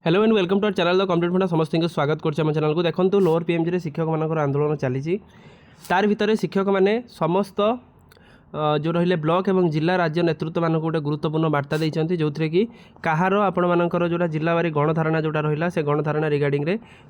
Hello and welcome to our channel the complete funda समस्त को स्वागत करम चैनल को देखो लोअर पीएमजी शिक्षक मान आंदोलन चली तार भितर शिक्षक मैंने समस्त जो रहिले ब्लॉक एवं जिला राज्य नेतृत्व मानक गोटे गुरुत्वपूर्ण बार्ता देते जो थे कि कହାର आपणकर जोटा जिलावारी गणधारणा जोटा रहा से गणधारणा रिगार्डिंग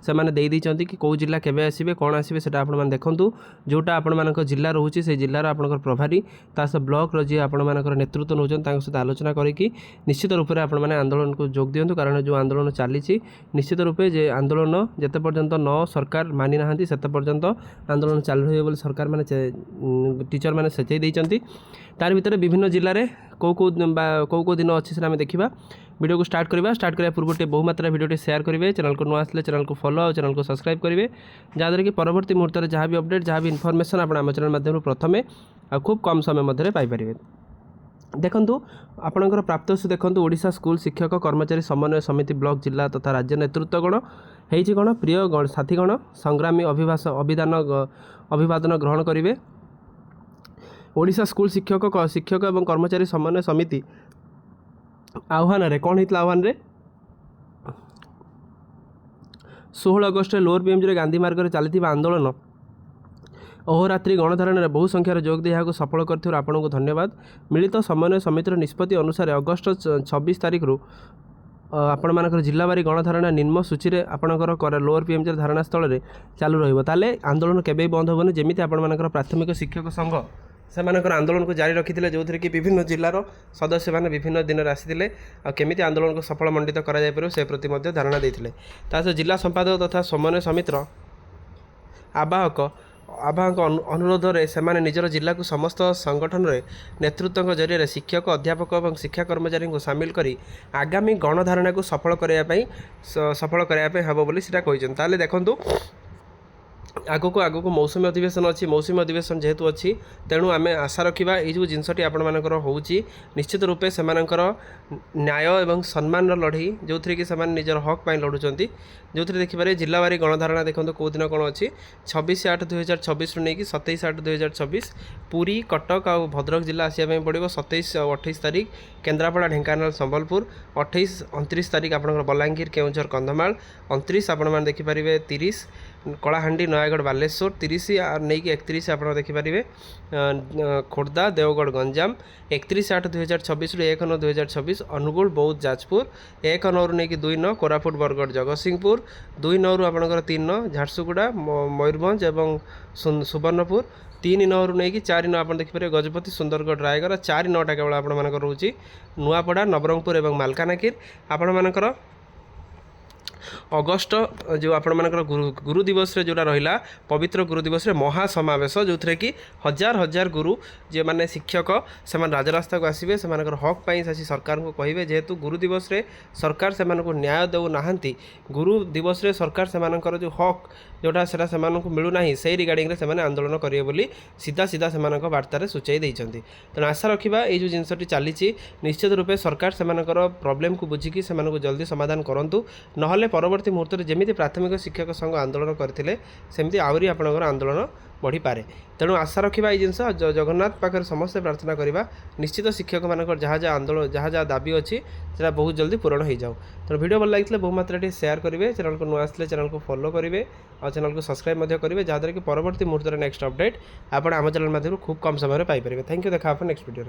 से मैंने कि कौ जिला केवे आसवे कौन आसवे से आपने देखूँ जोटा आपण जिला रोचे से जिलार आपंकर प्रभारी तास ब्लॉक जी आपर नेतृत्व नौ सहित आलोचना करके निश्चित रूप से आपने आंदोलन को जोग दिंतु कारण जो आंदोलन चली निश्चित रूपे जे आंदोलन जिते पर्यंत न सरकार मानि ना से पर्यंत आंदोलन चालू रही सरकार मैंने टीचर मैंने सचेई तार भितर विभिन्न जिले में कौ दिन अच्छी से आम देखा वीडियो को स्टार्ट करने पूर्व बहु मात्रा वीडियो शेयर करेंगे चैनल को नुआ आसले चैनल को फॉलो और चैनल को सब्सक्राइब करेंगे जहाँद्वारा कि परवर्ती मुहूर्त में जहाँ भी अपडेट जहाँ भी इनफॉरमेशन आप चैनल माध्यम प्रथमे खूब कम समय मध्य पाइपर देखु आपणकर प्राप्त देखो ओडिशा स्कूल शिक्षक कर्मचारी समन्वय समिति ब्लॉक जिला तथा राज्य नेतृत्वगण होती कौन प्रिय साथीगण संग्रामी अभिवादन ग्रहण करेंगे ओडिशा स्कूल शिक्षक एवं कर्मचारी समन्वय समिति आह्वान रे कौन होता आह्वान रे 16 अगस्ट लोअर पीएमजी गांधी मार्ग में चली आंदोलन अहोरात्रि गणधारण बहु संख्यार जोग दे सफल कर आपको धन्यवाद मिलित समन्वय समितिर निष्पत्ति अनुसार अगस्ट 26 तारीख रु आपण मानकर जिलावारी गणधारणा निम्न सूची में आपंकर लोअर पीएमजी धारणा स्थल में चालू रहा आंदोलन केवे बंद होबनी जमी आपर प्राथमिक शिक्षक संघ से आंदोलन को जारी रखी जो थे कि विभिन्न जिलार सदस्य मैंने विभिन्न दिन में आसी केमी आंदोलन को सफल मंडित कर से प्रति धारणा देते तासह जिला संपादक तथा समन्वय समितिर आवाहक अनुरोध में से निजर जिला को समस्त संगठन में नेतृत्व जरिए शिक्षक अध्यापक और शिक्षा कर्मचारी को सामिल कर आगामी गणधारणा को सफल करने हम बोली कहते देखूँ आगक मौसुमी अधिवेशन अच्छी मौसुमी अधिवेशन जेहेतु अच्छी तेणु आम आशा रखा ये जिनसटी आपर होची निश्चित रूपे से न्याय एवं सम्मान लड़ई जो थी कि निजर हक पर लड़ुंट जो थी देखिए जिलावारी गणधारणा देखो कौ दिन कौन अच्छी 26/8/2026 रु नहीं 27/8/2026 पुरी कटक और भद्रक जिला आसापी पड़ो 27 और 28 तारीख केन्द्रापड़ा ढेंकानाल संबलपुर 28-29 तारीख आप बलांगीर केउंझर कंधमाल 29 आपने देखिपारे 30 कलाहांडी नयागढ़ बालेश्वर 30 नहीं 31 आप देखिपारे खोर्धा देवगढ़ गंजाम 31/8/2026 1/9/2026 अनुगुल बौद्ध जाजपुर 1/9 रु नहीं 2/9 कोरापुट बरगढ़ जगतसिंहपुर 2/9 रु आपंकर 3/9 झारसुगुड़ा मयूरभंज और सुवर्णपुर 3/9 रु नहीं 4/9 आप देखिए गजपति सुंदरगढ़ रायगढ़ 4/9 केवल आप रोचे नुआपड़ा नवरंगपुर और मालकानगिर आपण अगस्ट जो आपर गुरु दिवस रे जोड़ा रहा पवित्र गुरु दिवस रे महासमावेश जो थे कि हजार हजार गुरु जे माने शिक्षक से राजरास्ता को आसवे से हक पाई सरकार को कहे जेहेतु गुरु दिवस रे सरकार से न्याय दे ना गुरु दिवस रे सरकार से जो हक जोटा से मिलूना से रिगार्डिंग से आंदोलन करेंगे बोली सीधा सीधा से वार्तार सूचाई देते तेणु आशा रखा ये जिनसटी चली निश्चित रूपे सरकार से प्रॉब्लम को बुझिकी से जल्दी समाधान करूँ ना परवर्ती मुहूर्त में जमी प्राथमिक शिक्षक संघ आंदोलन करते सेमती आहरी आपंकर आंदोलन बढ़ी पारे तेणु आशा रखा ये जिनस जगन्नाथ पाखे समस्त प्रार्थना करवा निश्चित शिक्षक मान जहाँ जहाँ आंदोलन जहाँ जहाँ दाबी अच्छी से बहुत जल्दी पूरण हो जाऊ तेणु वीडियो भल लगी बहु मात्रा शेयर करेंगे चैनल को नुआ आसले चैनल को फॉलो करेंगे और चैनल को सब्सक्राइब करेंगे जहाँद्वारा कि परवर्ती मुहूर्त नेक्स्ट अपडेट आप चैनल माध्यम खूब कम समय पाइपर थैंक यू देखा नेक्स्ट वीडियो।